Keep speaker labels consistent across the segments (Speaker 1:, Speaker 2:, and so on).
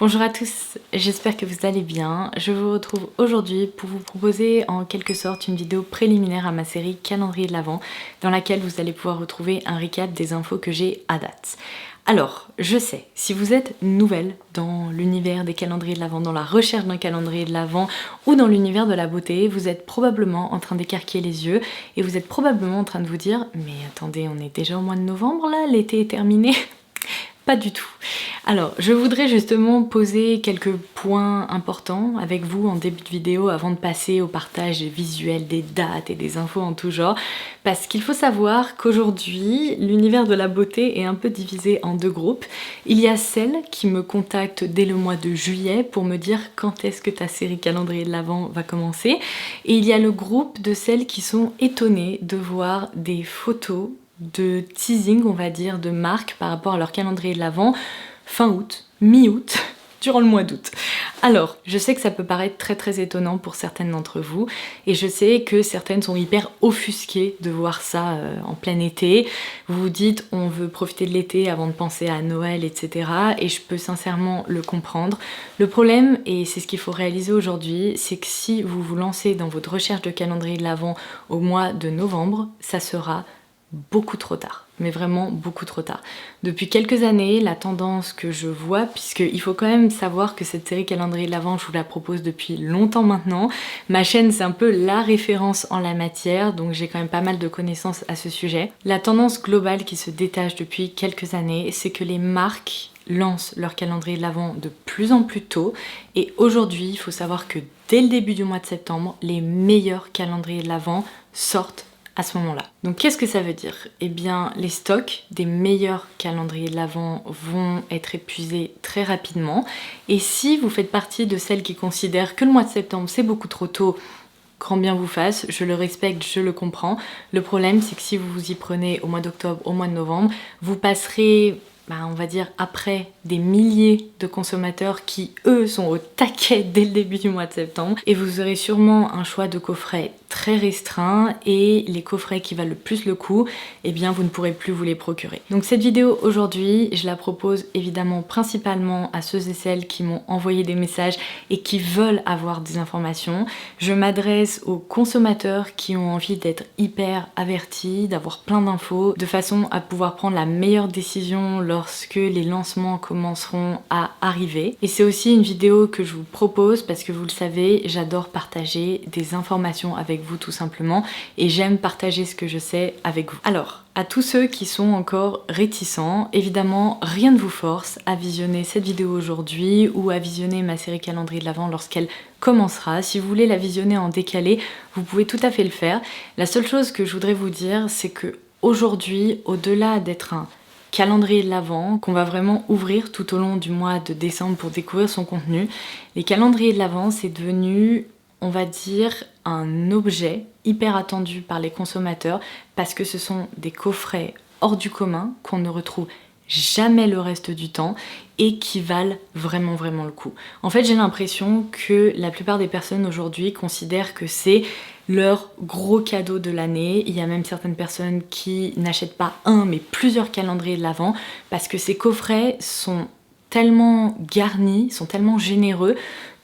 Speaker 1: Bonjour à tous, j'espère que vous allez bien. Je vous retrouve aujourd'hui pour vous proposer en quelque sorte une vidéo préliminaire à ma série Calendrier de l'Avent dans laquelle vous allez pouvoir retrouver un récap des infos que j'ai à date. Alors, je sais, si vous êtes nouvelle dans l'univers des calendriers de l'Avent, dans la recherche d'un calendrier de l'Avent ou dans l'univers de la beauté, vous êtes probablement en train d'écarquiller les yeux et vous êtes probablement en train de vous dire « Mais attendez, on est déjà au mois de novembre là, l'été est terminé ?» Pas du tout. Alors, je voudrais justement poser quelques points importants avec vous en début de vidéo avant de passer au partage visuel des dates et des infos en tout genre, parce qu'il faut savoir qu'aujourd'hui, l'univers de la beauté est un peu divisé en deux groupes. Il y a celles qui me contactent dès le mois de juillet pour me dire quand est-ce que ta série calendrier de l'Avent va commencer, et il y a le groupe de celles qui sont étonnées de voir des photos de teasing, on va dire, de marques par rapport à leur calendrier de l'Avent fin août, mi-août, durant le mois d'août. Alors, je sais que ça peut paraître très étonnant pour certaines d'entre vous, et je sais que certaines sont hyper offusquées de voir ça en plein été. Vous vous dites, on veut profiter de l'été avant de penser à Noël, etc. Et je peux sincèrement le comprendre. Le problème, et c'est ce qu'il faut réaliser aujourd'hui, c'est que si vous vous lancez dans votre recherche de calendrier de l'Avent au mois de novembre, ça sera beaucoup trop tard, mais vraiment beaucoup trop tard. Depuis quelques années, la tendance que je vois, puisqu'il faut quand même savoir que cette série calendrier de l'Avent, je vous la propose depuis longtemps maintenant. Ma chaîne, c'est un peu la référence en la matière, donc j'ai quand même pas mal de connaissances à ce sujet. La tendance globale qui se détache depuis quelques années, c'est que les marques lancent leur calendrier de l'Avent de plus en plus tôt, et aujourd'hui, il faut savoir que dès le début du mois de septembre, les meilleurs calendriers de l'Avent sortent à ce moment-là. Donc qu'est-ce que ça veut dire? Eh bien, les stocks des meilleurs calendriers de l'Avent vont être épuisés très rapidement, et si vous faites partie de celles qui considèrent que le mois de septembre c'est beaucoup trop tôt, grand bien vous fasse, je le respecte, je le comprends. Le problème, c'est que si vous vous y prenez au mois d'octobre, au mois de novembre, vous passerez, on va dire, après des milliers de consommateurs qui, eux, sont au taquet dès le début du mois de septembre, et vous aurez sûrement un choix de coffrets très restreint, et les coffrets qui valent le plus le coup, eh bien vous ne pourrez plus vous les procurer. Donc cette vidéo aujourd'hui, je la propose évidemment principalement à ceux et celles qui m'ont envoyé des messages et qui veulent avoir des informations. Je m'adresse aux consommateurs qui ont envie d'être hyper avertis, d'avoir plein d'infos, de façon à pouvoir prendre la meilleure décision lorsque les lancements commenceront à arriver. Et c'est aussi une vidéo que je vous propose parce que vous le savez, j'adore partager des informations avec vous tout simplement, et j'aime partager ce que je sais avec vous. Alors, à tous ceux qui sont encore réticents, évidemment rien ne vous force à visionner cette vidéo aujourd'hui ou à visionner ma série calendrier de l'Avent lorsqu'elle commencera. Si vous voulez la visionner en décalé, vous pouvez tout à fait le faire. La seule chose que je voudrais vous dire, c'est que aujourd'hui, au-delà d'être un calendrier de l'Avent qu'on va vraiment ouvrir tout au long du mois de décembre pour découvrir son contenu, les calendriers de l'Avent, c'est devenu, on va dire, un objet hyper attendu par les consommateurs parce que ce sont des coffrets hors du commun qu'on ne retrouve jamais le reste du temps et qui valent vraiment le coup. En fait, j'ai l'impression que la plupart des personnes aujourd'hui considèrent que c'est leur gros cadeau de l'année. Il y a même certaines personnes qui n'achètent pas un mais plusieurs calendriers de l'Avent parce que ces coffrets sont tellement garnis, sont tellement généreux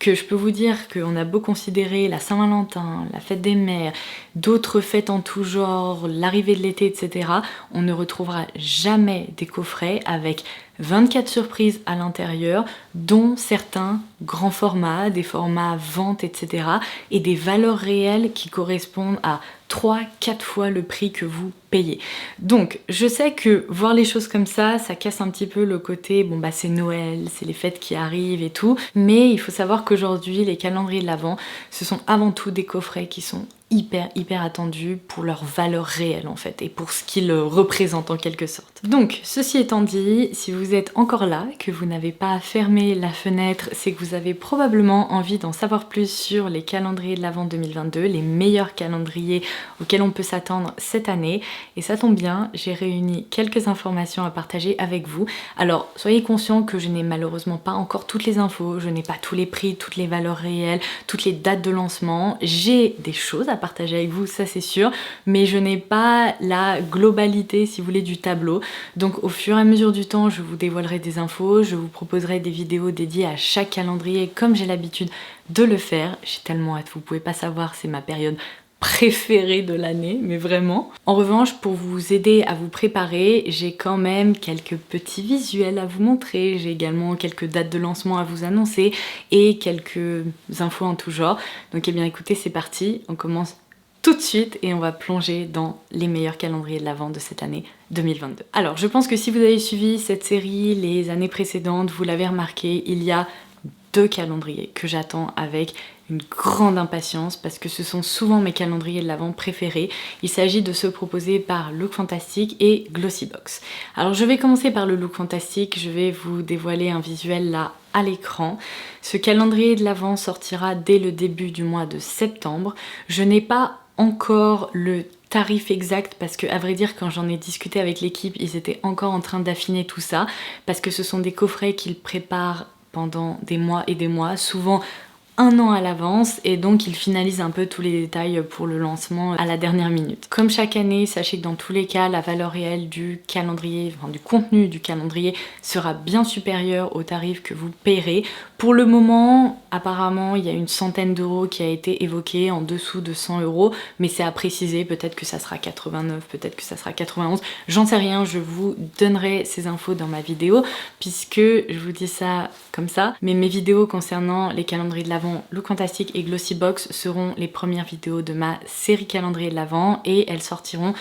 Speaker 1: que je peux vous dire qu'on a beau considérer la Saint-Valentin, la fête des mères, d'autres fêtes en tout genre, l'arrivée de l'été, etc., on ne retrouvera jamais des coffrets avec 24 surprises à l'intérieur, dont certains grands formats, des formats vente, etc., et des valeurs réelles qui correspondent à 3-4 fois le prix que vous payez. Donc je sais que voir les choses comme ça casse un petit peu le côté bon c'est Noël, c'est les fêtes qui arrivent et tout, mais il faut savoir qu'aujourd'hui les calendriers de l'Avent, ce sont avant tout des coffrets qui sont hyper attendus pour leur valeur réelle en fait et pour ce qu'ils représentent en quelque sorte. Donc ceci étant dit, si vous êtes encore là, que vous n'avez pas fermé la fenêtre, c'est que vous avez probablement envie d'en savoir plus sur les calendriers de l'Avent 2022, les meilleurs calendriers auxquels on peut s'attendre cette année, et ça tombe bien, j'ai réuni quelques informations à partager avec vous. Alors soyez conscients que je n'ai malheureusement pas encore toutes les infos, je n'ai pas tous les prix, toutes les valeurs réelles, toutes les dates de lancement, j'ai des choses à partager avec vous, ça c'est sûr, mais je n'ai pas la globalité, si vous voulez, du tableau. Donc au fur et à mesure du temps, je vous dévoilerai des infos, je vous proposerai des vidéos dédiées à chaque calendrier comme j'ai l'habitude de le faire. J'ai tellement hâte, vous pouvez pas savoir, c'est ma période préférée de l'année, mais vraiment. En revanche, pour vous aider à vous préparer, j'ai quand même quelques petits visuels à vous montrer, j'ai également quelques dates de lancement à vous annoncer et quelques infos en tout genre. Donc eh bien écoutez, c'est parti, on commence tout de suite et on va plonger dans les meilleurs calendriers de l'Avent de cette année 2022. Alors je pense que si vous avez suivi cette série les années précédentes, vous l'avez remarqué, il y a 2 calendriers que j'attends avec une grande impatience parce que ce sont souvent mes calendriers de l'Avent préférés. Il s'agit de ceux proposés par Look Fantastic et Glossybox. Alors je vais commencer par le Look Fantastic, je vais vous dévoiler un visuel là à l'écran. Ce calendrier de l'Avent sortira dès le début du mois de septembre. Je n'ai pas encore le tarif exact parce que à vrai dire quand j'en ai discuté avec l'équipe ils étaient encore en train d'affiner tout ça parce que ce sont des coffrets qu'ils préparent pendant des mois et des mois, souvent 1 an à l'avance, et donc ils finalisent un peu tous les détails pour le lancement à la dernière minute. Comme chaque année, sachez que dans tous les cas, la valeur réelle du calendrier, enfin du contenu du calendrier sera bien supérieure au tarif que vous paierez. Pour le moment, apparemment, il y a une centaine d'euros qui a été évoquée en dessous de 100 euros, mais c'est à préciser, peut-être que ça sera 89, peut-être que ça sera 91, j'en sais rien, je vous donnerai ces infos dans ma vidéo, puisque je vous dis ça comme ça, mais mes vidéos concernant les calendriers de l'Avent Look Fantastic et Glossybox seront les premières vidéos de ma série calendrier de l'Avent et elles sortiront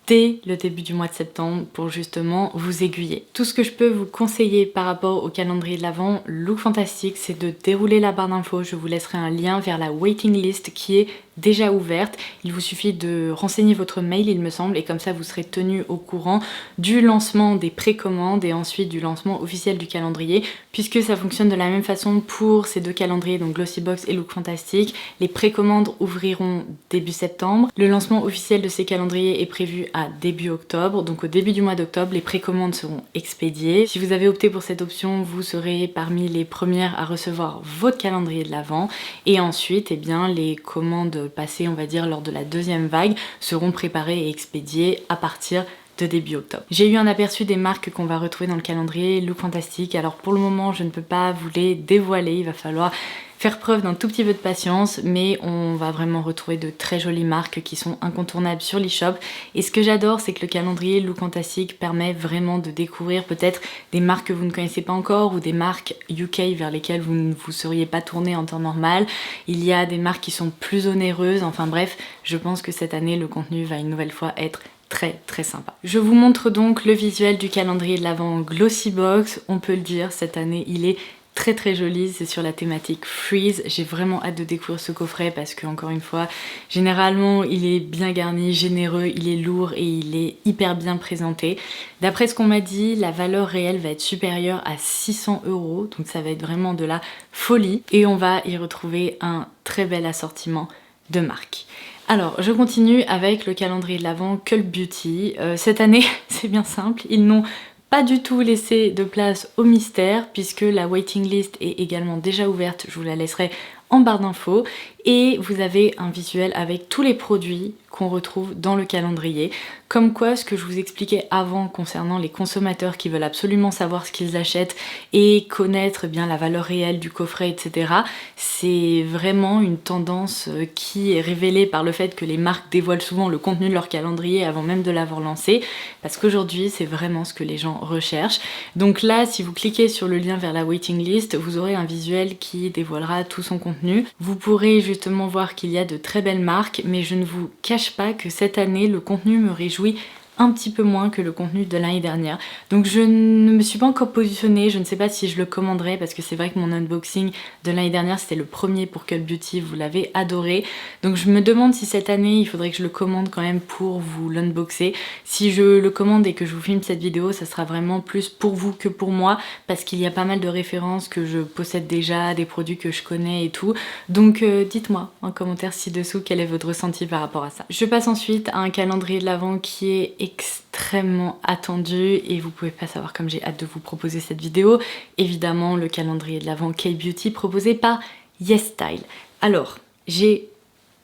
Speaker 1: dès le début du mois de septembre pour justement vous aiguiller. Tout ce que je peux vous conseiller par rapport au calendrier de l'Avent Look Fantastic, c'est de dérouler la barre d'infos. Je vous laisserai un lien vers la waiting list qui est déjà ouverte. Il vous suffit de renseigner votre mail, il me semble, et comme ça vous serez tenu au courant du lancement des précommandes et ensuite du lancement officiel du calendrier, puisque ça fonctionne de la même façon pour ces 2 calendriers, donc Glossybox et Look Fantastic. Les précommandes ouvriront début septembre. Le lancement officiel de ces calendriers est prévu à début octobre, donc au début du mois d'octobre, les précommandes seront expédiées. Si vous avez opté pour cette option, vous serez parmi les premières à recevoir votre calendrier de l'Avent, et ensuite, eh bien, les commandes passées, on va dire, lors de la 2e vague seront préparées et expédiées à partir de début octobre. J'ai eu un aperçu des marques qu'on va retrouver dans le calendrier Look Fantastic. Alors pour le moment, je ne peux pas vous les dévoiler, il va falloir faire preuve d'un tout petit peu de patience, mais on va vraiment retrouver de très jolies marques qui sont incontournables sur l'e-shop. Et ce que j'adore, c'est que le calendrier Look Fantastic permet vraiment de découvrir peut-être des marques que vous ne connaissez pas encore ou des marques UK vers lesquelles vous ne vous seriez pas tourné en temps normal. Il y a des marques qui sont plus onéreuses, enfin bref, je pense que cette année, le contenu va une nouvelle fois être très sympa. Je vous montre donc le visuel du calendrier de l'Avent Glossybox. On peut le dire, cette année, il est très joli, c'est sur la thématique Freeze. J'ai vraiment hâte de découvrir ce coffret parce que, encore une fois, généralement il est bien garni, généreux, il est lourd et il est hyper bien présenté. D'après ce qu'on m'a dit, la valeur réelle va être supérieure à 600 euros, donc ça va être vraiment de la folie et on va y retrouver un très bel assortiment de marques. Alors, je continue avec le calendrier de l'Avent Cult Beauty. Cette année, c'est bien simple, ils n'ont pas du tout laissé de place au mystère puisque la waiting list est également déjà ouverte, je vous la laisserai en barre d'infos, et vous avez un visuel avec tous les produits qu'on retrouve dans le calendrier. Comme quoi, ce que je vous expliquais avant concernant les consommateurs qui veulent absolument savoir ce qu'ils achètent et connaître bien la valeur réelle du coffret, etc. C'est vraiment une tendance qui est révélée par le fait que les marques dévoilent souvent le contenu de leur calendrier avant même de l'avoir lancé, parce qu'aujourd'hui c'est vraiment ce que les gens recherchent. Donc là, si vous cliquez sur le lien vers la waiting list, vous aurez un visuel qui dévoilera tout son contenu. Vous pourrez justement voir qu'il y a de très belles marques, mais je ne vous cache pas que cette année le contenu me réjouit un petit peu moins que le contenu de l'année dernière. Donc je ne me suis pas encore positionnée, je ne sais pas si je le commanderai parce que c'est vrai que mon unboxing de l'année dernière c'était le premier pour Cult Beauty, vous l'avez adoré. Donc je me demande si cette année il faudrait que je le commande quand même pour vous l'unboxer. Si je le commande et que je vous filme cette vidéo, ça sera vraiment plus pour vous que pour moi parce qu'il y a pas mal de références que je possède déjà, des produits que je connais et tout. Donc dites-moi en commentaire ci-dessous quel est votre ressenti par rapport à ça. Je passe ensuite à un calendrier de l'Avent qui est extrêmement attendu et vous pouvez pas savoir comme j'ai hâte de vous proposer cette vidéo. Évidemment le calendrier de l'Avent K-Beauty proposé par YesStyle. Alors j'ai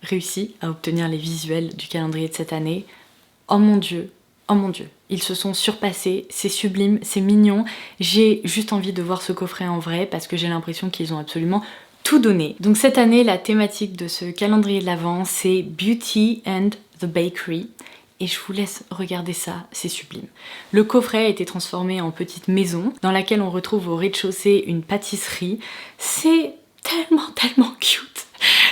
Speaker 1: réussi à obtenir les visuels du calendrier de cette année. Oh mon dieu, oh mon dieu, ils se sont surpassés, c'est sublime, c'est mignon. J'ai juste envie de voir ce coffret en vrai parce que j'ai l'impression qu'ils ont absolument tout donné. Donc cette année, la thématique de ce calendrier de l'Avent, c'est Beauty and the Bakery. Et je vous laisse regarder ça, c'est sublime. Le coffret a été transformé en petite maison dans laquelle on retrouve au rez-de-chaussée une pâtisserie. C'est tellement cute.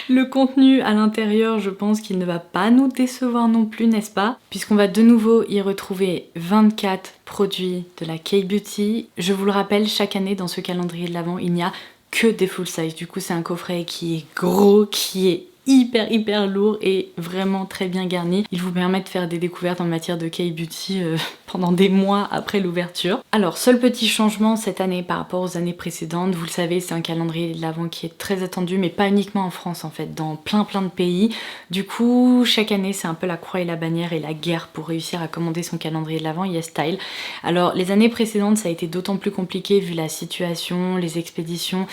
Speaker 1: Le contenu à l'intérieur, je pense qu'il ne va pas nous décevoir non plus, n'est-ce pas? Puisqu'on va de nouveau y retrouver 24 produits de la K-Beauty. Je vous le rappelle, chaque année dans ce calendrier de l'Avent, il n'y a que des full size. Du coup, c'est un coffret qui est gros, qui est hyper lourd et vraiment très bien garni. Il vous permet de faire des découvertes en matière de K-Beauty pendant des mois après l'ouverture. Alors, seul petit changement cette année par rapport aux années précédentes, vous le savez, c'est un calendrier de l'Avent qui est très attendu, mais pas uniquement en France en fait, dans plein de pays. Du coup, chaque année, c'est un peu la croix et la bannière et la guerre pour réussir à commander son calendrier de l'Avent YesStyle. Alors, les années précédentes, ça a été d'autant plus compliqué vu la situation, les expéditions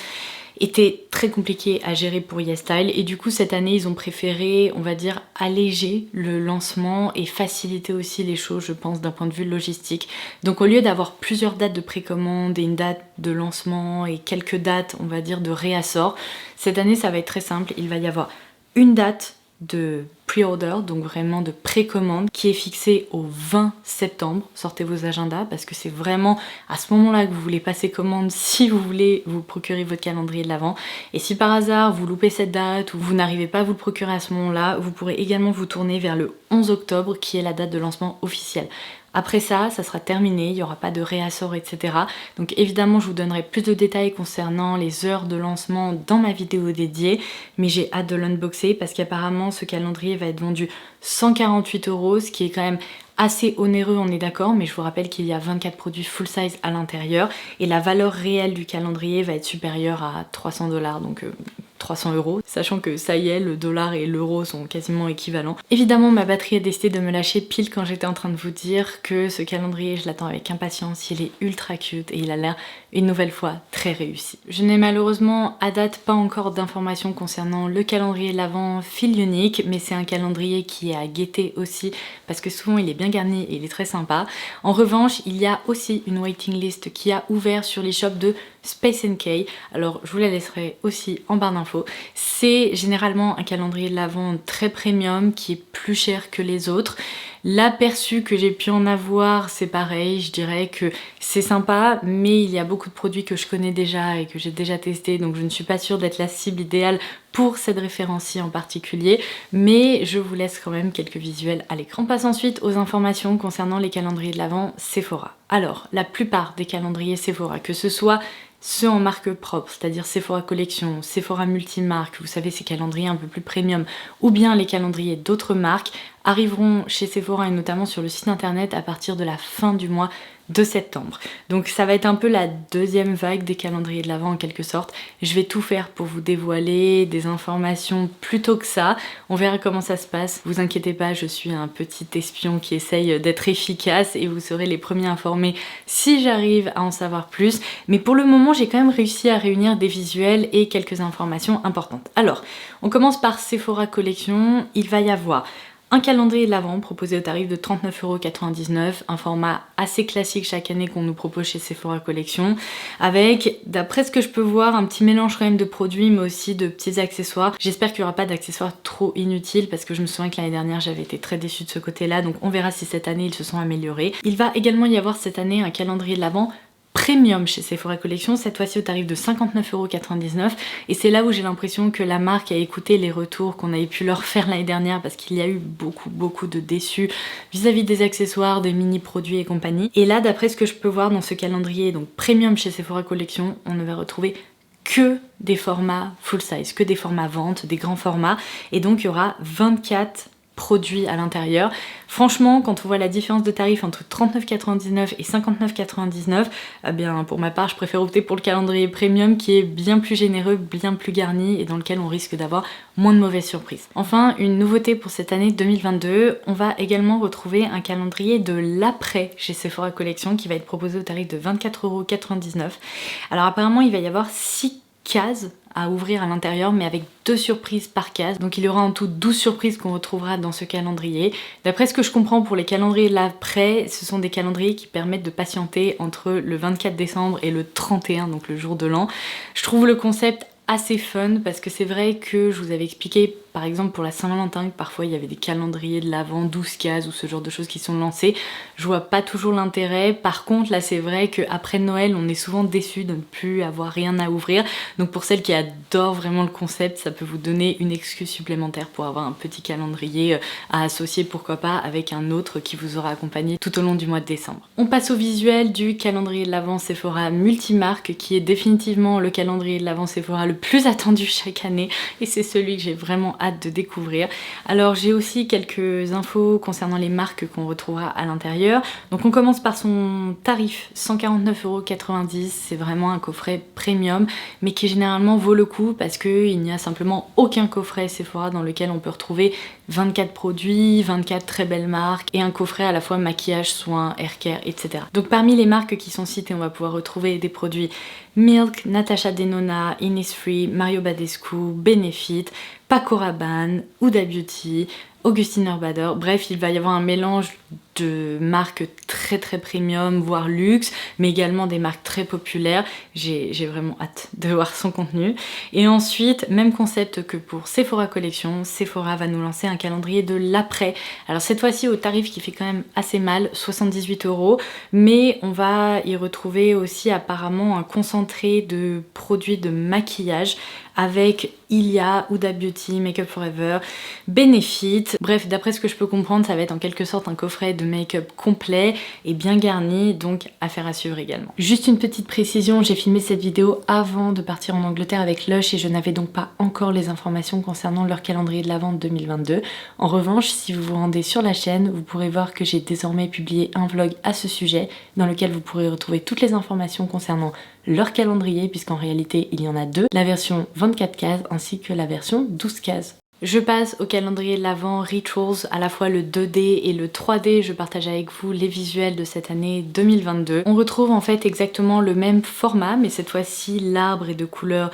Speaker 1: était très compliqué à gérer pour YesStyle et du coup cette année ils ont préféré, on va dire, alléger le lancement et faciliter aussi les choses, je pense, d'un point de vue logistique. Donc au lieu d'avoir plusieurs dates de précommande et une date de lancement et quelques dates, on va dire, de réassort, cette année ça va être très simple, il va y avoir une date de pre-order, donc vraiment de précommande, qui est fixée au 20 septembre. Sortez vos agendas parce que c'est vraiment à ce moment-là que vous voulez passer commande si vous voulez vous procurer votre calendrier de l'Avent. Et si par hasard vous loupez cette date ou vous n'arrivez pas à vous le procurer à ce moment-là, vous pourrez également vous tourner vers le 11 octobre qui est la date de lancement officielle. Après ça sera terminé, il n'y aura pas de réassort, etc. Donc évidemment, je vous donnerai plus de détails concernant les heures de lancement dans ma vidéo dédiée, mais j'ai hâte de l'unboxer parce qu'apparemment, ce calendrier va être vendu 148 €, ce qui est quand même assez onéreux, on est d'accord, mais je vous rappelle qu'il y a 24 produits full size à l'intérieur et la valeur réelle du calendrier va être supérieure à 300 $, donc 300 €, sachant que ça y est, le dollar et l'euro sont quasiment équivalents. Évidemment, ma batterie a décidé de me lâcher pile quand j'étais en train de vous dire que ce calendrier, je l'attends avec impatience, il est ultra cute et il a l'air une nouvelle fois très réussi. Je n'ai malheureusement à date pas encore d'informations concernant le calendrier de l'Avent fil unique, mais c'est un calendrier qui est à guetter aussi parce que souvent il est bien garni et il est très sympa. En revanche, il y a aussi une waiting list qui a ouvert sur l'e-shop de Space NK. Alors je vous la laisserai aussi en barre d'infos. C'est généralement un calendrier de l'Avent très premium qui est plus cher que les autres. L'aperçu que j'ai pu en avoir, c'est pareil, je dirais que c'est sympa, mais il y a beaucoup de produits que je connais déjà et que j'ai déjà testé, donc je ne suis pas sûre d'être la cible idéale pour cette référence-ci en particulier, mais je vous laisse quand même quelques visuels à l'écran. On passe ensuite aux informations concernant les calendriers de l'Avent Sephora. Alors, la plupart des calendriers Sephora, que ce soit ceux en marque propre, c'est-à-dire Sephora Collection, Sephora Multimarque, vous savez ces calendriers un peu plus premium, ou bien les calendriers d'autres marques, arriveront chez Sephora et notamment sur le site internet à partir de la fin du mois de septembre. Donc ça va être un peu la deuxième vague des calendriers de l'Avent en quelque sorte. Je vais tout faire pour vous dévoiler des informations plus tôt que ça. On verra comment ça se passe. Vous inquiétez pas, je suis un petit espion qui essaye d'être efficace et vous serez les premiers informés si j'arrive à en savoir plus. Mais pour le moment, j'ai quand même réussi à réunir des visuels et quelques informations importantes. Alors, on commence par Sephora Collection. Il va y avoir un calendrier de l'Avent proposé au tarif de 39,99 €, un format assez classique chaque année qu'on nous propose chez Sephora Collection, avec, d'après ce que je peux voir, un petit mélange quand même de produits mais aussi de petits accessoires. J'espère qu'il n'y aura pas d'accessoires trop inutiles parce que je me souviens que l'année dernière j'avais été très déçue de ce côté-là, donc on verra si cette année ils se sont améliorés. Il va également y avoir cette année un calendrier de l'Avent premium chez Sephora Collection, cette fois-ci au tarif de 59,99 € et c'est là où j'ai l'impression que la marque a écouté les retours qu'on avait pu leur faire l'année dernière parce qu'il y a eu beaucoup de déçus vis-à-vis des accessoires, des mini-produits et compagnie. Et là, d'après ce que je peux voir dans ce calendrier, donc premium chez Sephora Collection, on ne va retrouver que des formats full size, que des formats vente, des grands formats, et donc il y aura 24 produits à l'intérieur. Franchement, quand on voit la différence de tarif entre 39,99 € et 59,99 €, eh bien pour ma part, je préfère opter pour le calendrier premium qui est bien plus généreux, bien plus garni et dans lequel on risque d'avoir moins de mauvaises surprises. Enfin, une nouveauté pour cette année 2022, on va également retrouver un calendrier de l'après chez Sephora Collection qui va être proposé au tarif de 24,99 €. Alors apparemment, il va y avoir 6 cases à ouvrir à l'intérieur, mais avec 2 surprises par case. Donc il y aura en tout 12 surprises qu'on retrouvera dans ce calendrier. D'après ce que je comprends pour les calendriers de l'après, ce sont des calendriers qui permettent de patienter entre le 24 décembre et le 31, donc le jour de l'an. Je trouve le concept assez fun parce que c'est vrai que je vous avais expliqué par exemple pour la Saint-Valentin que parfois il y avait des calendriers de l'Avent 12 cases ou ce genre de choses qui sont lancés. Je vois pas toujours l'intérêt. Par contre là c'est vrai qu'après Noël on est souvent déçu de ne plus avoir rien à ouvrir. Donc pour celles qui adorent vraiment le concept, ça peut vous donner une excuse supplémentaire pour avoir un petit calendrier à associer pourquoi pas avec un autre qui vous aura accompagné tout au long du mois de décembre. On passe au visuel du calendrier de l'Avent Sephora multimarque qui est définitivement le calendrier de l'Avent Sephora le plus attendu chaque année et c'est celui que j'ai vraiment hâte de découvrir. Alors j'ai aussi quelques infos concernant les marques qu'on retrouvera à l'intérieur. Donc on commence par son tarif, 149,90 €. C'est vraiment un coffret premium mais qui généralement vaut le coup parce qu'il n'y a simplement aucun coffret Sephora dans lequel on peut retrouver 24 produits, 24 très belles marques et un coffret à la fois maquillage, soins, haircare, etc. Donc parmi les marques qui sont citées, on va pouvoir retrouver des produits Milk, Natasha Denona, Innisfree, Mario Badescu, Benefit, Paco Rabanne, Huda Beauty, Augustine Urbader. Bref, il va y avoir un mélange de marques très premium, voire luxe, mais également des marques très populaires. J'ai vraiment hâte de voir son contenu. Et ensuite, même concept que pour Sephora Collection, Sephora va nous lancer un calendrier de l'après. Alors cette fois-ci au tarif qui fait quand même assez mal, 78 €, mais on va y retrouver aussi apparemment un concentré de produits de maquillage avec Ilia, Huda Beauty, Make Up Forever, Benefit. Bref, d'après ce que je peux comprendre, ça va être en quelque sorte un coffret de make-up complet et bien garni, donc affaire à suivre également. Juste une petite précision, j'ai filmé cette vidéo avant de partir en Angleterre avec Lush et je n'avais donc pas encore les informations concernant leur calendrier de l'Avent 2022. En revanche, si vous vous rendez sur la chaîne, vous pourrez voir que j'ai désormais publié un vlog à ce sujet dans lequel vous pourrez retrouver toutes les informations concernant leur calendrier, puisqu'en réalité il y en a deux, la version 24 cases ainsi que la version 12 cases. Je passe au calendrier de l'Avent Rituals, à la fois le 2D et le 3D. Je partage avec vous les visuels de cette année 2022. On retrouve en fait exactement le même format, mais cette fois-ci l'arbre est de couleur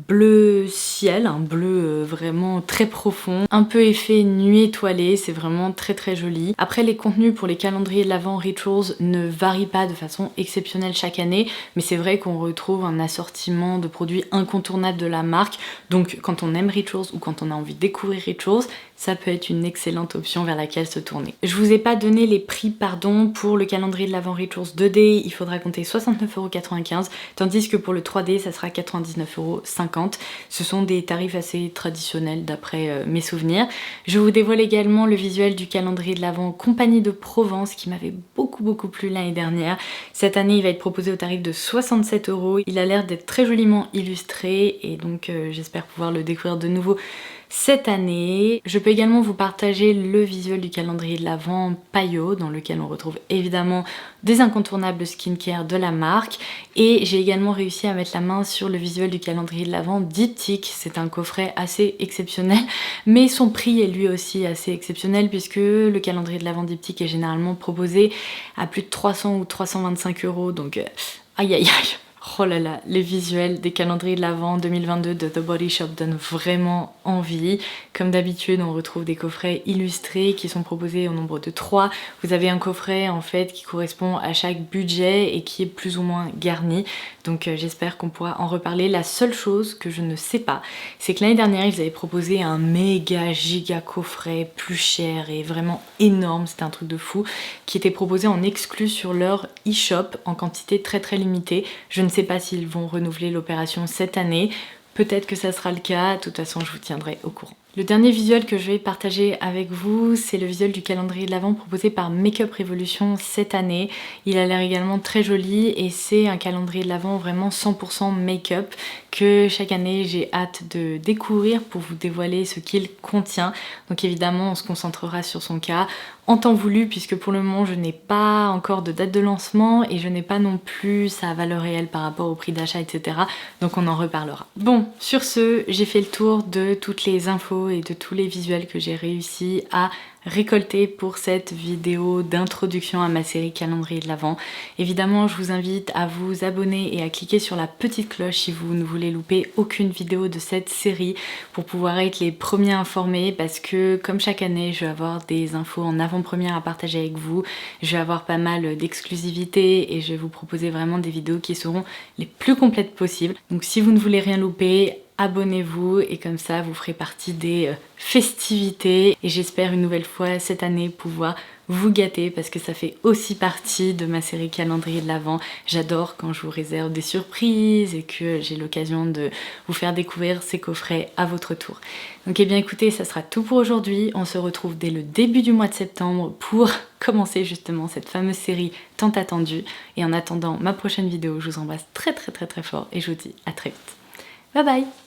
Speaker 1: bleu ciel, un bleu vraiment très profond, un peu effet nuit étoilée, c'est vraiment très joli. Après les contenus pour les calendriers de l'Avent Rituals ne varient pas de façon exceptionnelle chaque année, mais c'est vrai qu'on retrouve un assortiment de produits incontournables de la marque, donc quand on aime Rituals ou quand on a envie de découvrir Rituals, ça peut être une excellente option vers laquelle se tourner. Je vous ai pas donné les prix, pardon, pour le calendrier de l'Avent Rituals 2D, il faudra compter 69,95 €, tandis que pour le 3D, ça sera 99,50 €. Ce sont des tarifs assez traditionnels d'après mes souvenirs. Je vous dévoile également le visuel du calendrier de l'Avent Compagnie de Provence qui m'avait beaucoup plu l'année dernière. Cette année, il va être proposé au tarif de 67 €. Il a l'air d'être très joliment illustré et donc j'espère pouvoir le découvrir de nouveau cette année. Je peux également vous partager le visuel du calendrier de l'Avent Payot dans lequel on retrouve évidemment des incontournables skincare de la marque et j'ai également réussi à mettre la main sur le visuel du calendrier de l'Avent Diptyque. C'est un coffret assez exceptionnel mais son prix est lui aussi assez exceptionnel puisque le calendrier de l'Avent Diptyque est généralement proposé à plus de 300 ou 325 € donc aïe. Oh là là, les visuels des calendriers de l'Avent 2022 de The Body Shop donnent vraiment envie. Comme d'habitude, on retrouve des coffrets illustrés qui sont proposés au nombre de 3. Vous avez un coffret en fait qui correspond à chaque budget et qui est plus ou moins garni. Donc j'espère qu'on pourra en reparler. La seule chose que je ne sais pas, c'est que l'année dernière, ils avaient proposé un méga giga coffret plus cher et vraiment énorme, c'était un truc de fou, qui était proposé en exclu sur leur e-shop en quantité très limitée. Je ne sais pas s'ils vont renouveler l'opération cette année, peut-être que ça sera le cas, de toute façon je vous tiendrai au courant. Le dernier visuel que je vais partager avec vous, c'est le visuel du calendrier de l'Avent proposé par Makeup Revolution cette année. Il a l'air également très joli et c'est un calendrier de l'Avent vraiment 100% make-up que chaque année j'ai hâte de découvrir pour vous dévoiler ce qu'il contient. Donc évidemment on se concentrera sur son cas en temps voulu puisque pour le moment je n'ai pas encore de date de lancement et je n'ai pas non plus sa valeur réelle par rapport au prix d'achat, etc. Donc on en reparlera. Bon, sur ce, j'ai fait le tour de toutes les infos et de tous les visuels que j'ai réussi à récolté pour cette vidéo d'introduction à ma série calendrier de l'Avent. Évidemment, je vous invite à vous abonner et à cliquer sur la petite cloche si vous ne voulez louper aucune vidéo de cette série pour pouvoir être les premiers informés, parce que comme chaque année, je vais avoir des infos en avant-première à partager avec vous. Je vais avoir pas mal d'exclusivité et je vais vous proposer vraiment des vidéos qui seront les plus complètes possibles. Donc si vous ne voulez rien louper, abonnez-vous et comme ça vous ferez partie des festivités, et j'espère une nouvelle fois cette année pouvoir vous gâter parce que ça fait aussi partie de ma série calendrier de l'Avent. J'adore quand je vous réserve des surprises et que j'ai l'occasion de vous faire découvrir ces coffrets à votre tour. Donc eh bien écoutez, ça sera tout pour aujourd'hui. On se retrouve dès le début du mois de septembre pour commencer justement cette fameuse série tant attendue. Et en attendant ma prochaine vidéo, je vous embrasse très fort et je vous dis à très vite. Bye bye!